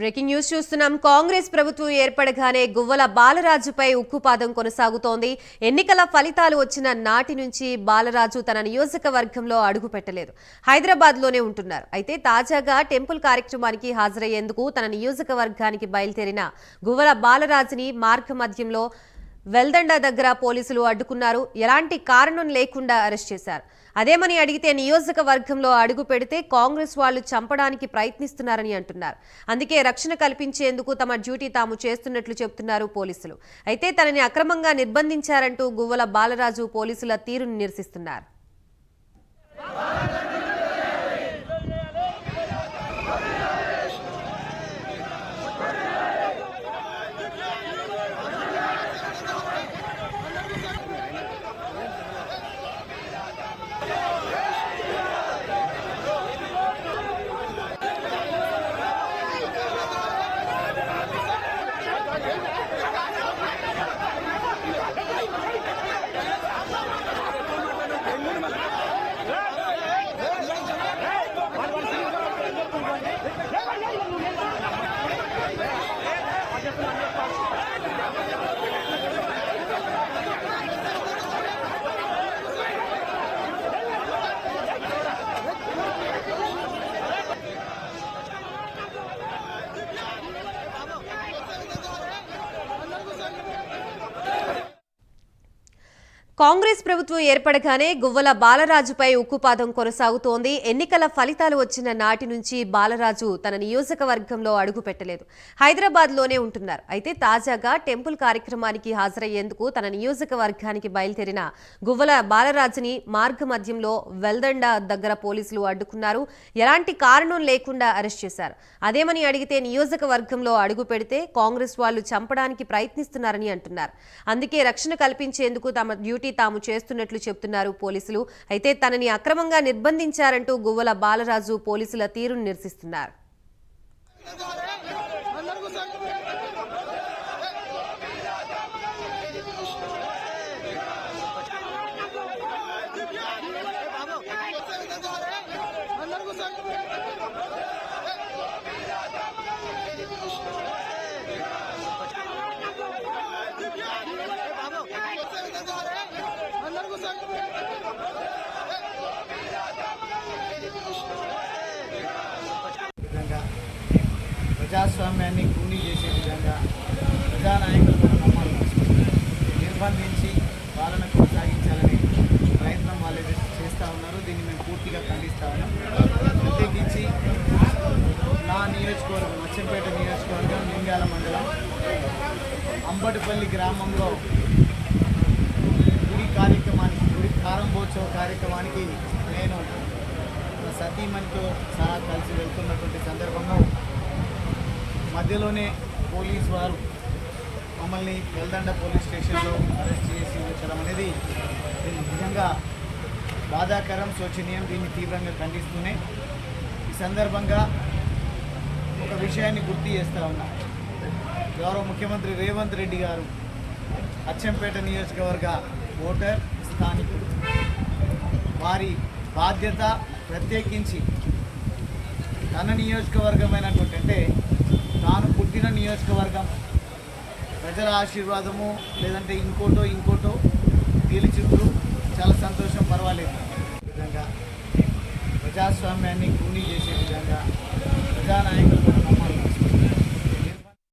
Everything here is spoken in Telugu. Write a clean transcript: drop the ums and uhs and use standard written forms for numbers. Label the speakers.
Speaker 1: బ్రేకింగ్ న్యూస్ చూస్తున్నాం. కాంగ్రెస్ ప్రభుత్వం ఏర్పడగానే గువ్వల బాలరాజుపై ఉక్కుపాదం కొనసాగుతోంది. ఎన్నికల ఫలితాలు వచ్చిన నాటి నుంచి బాలరాజు తన నియోజకవర్గంలో అడుగు పెట్టలేదు. హైదరాబాద్ లోనే ఉంటున్నారు. అయితే తాజాగా టెంపుల్ కార్యక్రమానికి హాజరయ్యేందుకు తన నియోజకవర్గానికి బయలుదేరిన గువ్వల బాలరాజుని మార్గ మధ్యంలో వెల్దండ దగ్గర పోలీసులు అడ్డుకున్నారు. ఎలాంటి కారణం లేకుండా అరెస్ట్ చేశారు. అదేమని అడిగితే నియోజకవర్గంలో అడుగు పెడితే కాంగ్రెస్ వాళ్లు చంపడానికి ప్రయత్నిస్తున్నారని అంటున్నారు. అందుకే రక్షణ కల్పించేందుకు తమ డ్యూటీ తాము చేస్తున్నట్లు చెబుతున్నారు పోలీసులు. అయితే తనని అక్రమంగా నిర్బంధించారంటూ గువ్వల బాలరాజు పోలీసుల తీరును నిరసిస్తున్నారు. కాంగ్రెస్ ప్రభుత్వం ఏర్పడగానే గువ్వల బాలరాజుపై ఉక్కుపాదం కొనసాగుతోంది. ఎన్నికల ఫలితాలు వచ్చిన నాటి నుంచి బాలరాజు తన నియోజకవర్గంలో అడుగు పెట్టలేదు. హైదరాబాద్ లోనే ఉంటున్నారు. అయితే తాజాగా టెంపుల్ కార్యక్రమానికి హాజరయ్యేందుకు తన నియోజకవర్గానికి బయలుదేరిన గువ్వల బాలరాజుని మార్గ మధ్యంలో వెల్దండ దగ్గర పోలీసులు అడ్డుకున్నారు. ఎలాంటి కారణం లేకుండా అరెస్ట్ చేశారు. అదేమని అడిగితే నియోజకవర్గంలో అడుగు పెడితే కాంగ్రెస్ వాళ్లు చంపడానికి ప్రయత్నిస్తున్నారని అంటున్నారు. అందుకే రక్షణ కల్పించేందుకు తమ డ్యూటీ తాము చేస్తున్నట్లు చెబుతున్నారు పోలీసులు. అయితే తనని అక్రమంగా నిర్బంధించారంటూ గువ్వల బాలరాజు పోలీసుల తీరును నిరసిస్తున్నారు.
Speaker 2: ప్రజాస్వామ్యాన్ని కూనీ చేసే విధంగా ప్రజానాయకులను మమ్మల్ని నిర్బంధించి పాలన కొనసాగించాలనే ప్రయత్నం వాళ్ళు చేస్తూ ఉన్నారు. దీన్ని మేము పూర్తిగా ఖండిస్తూ ఉన్నాం. ప్రత్యేకించి నా నియోజకవర్గం అచ్చంపేట నియోజకవర్గం లింగాల మండలం అంబటిపల్లి గ్రామంలో గుడి ప్రారంభోత్సవ కార్యక్రమానికి నేను సతీమణితో సహా కలిసి వెళ్తున్నటువంటి సందర్భంలో మధ్యలోనే పోలీసు వారు మమ్మల్ని వెల్దండ పోలీస్ స్టేషన్లో అరెస్ట్ చేసి ఉంచడం అనేది నిజంగా బాధాకరం, శోచనీయం. దీన్ని తీవ్రంగా ఖండిస్తూనే ఈ సందర్భంగా ఒక విషయాన్ని గుర్తు చేస్తూ ఉన్నా. గౌరవ ముఖ్యమంత్రి రేవంత్ రెడ్డి గారు అచ్చంపేట నియోజకవర్గ ఓటర్ స్థానికుడు. వారి బాధ్యత ప్రత్యేకించి తన నియోజకవర్గమైనటువంటి అంటే తాను పుట్టిన నియోజకవర్గం ప్రజల ఆశీర్వాదము లేదంటే ఇంకోటో గెలిచిండ్రు, చాలా సంతోషం, పర్వాలేదు. విధంగా ప్రజాస్వామ్యాన్ని కూనీ చేసే విధంగా ప్రజానాయకులను